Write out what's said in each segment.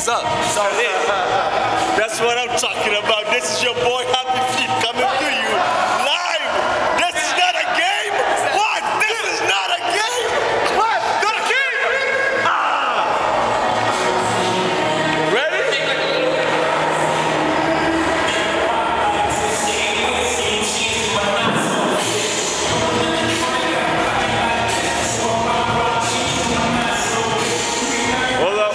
What's up? It's all lit. That's what I'm talking about. This is your boy Happy Feet coming to you live. This is not a game. What? This is not a game. What? Not a game. Ready? Hold up.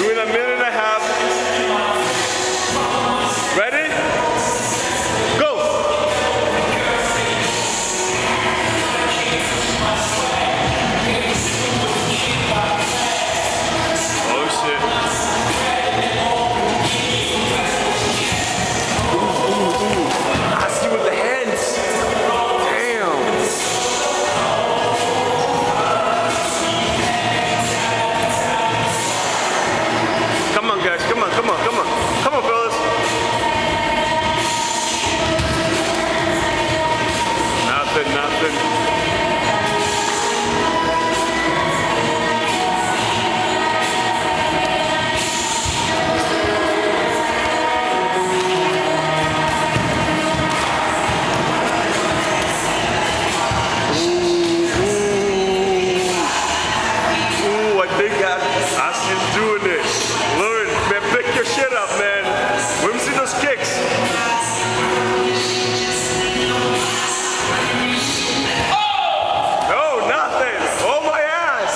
Doing a minute and a half. Ready? Go! Oh shit. I see with the hands. Damn. Come on, guys. Come on, come on, come on. Come on, fellas. Nothing. Ooh, I think I see him doing it. Lord, man, pick your shit up, man. Let me see those kicks. No, nothing. Oh, my ass.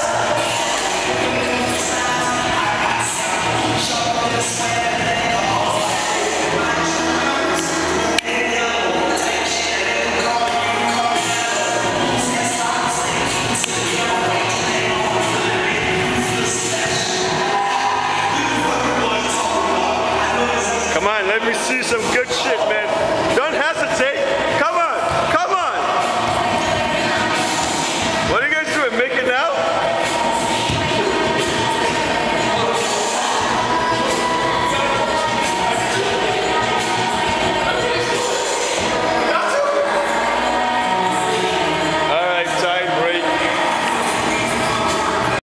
Come on, let me see some good shit, man. Don't hesitate.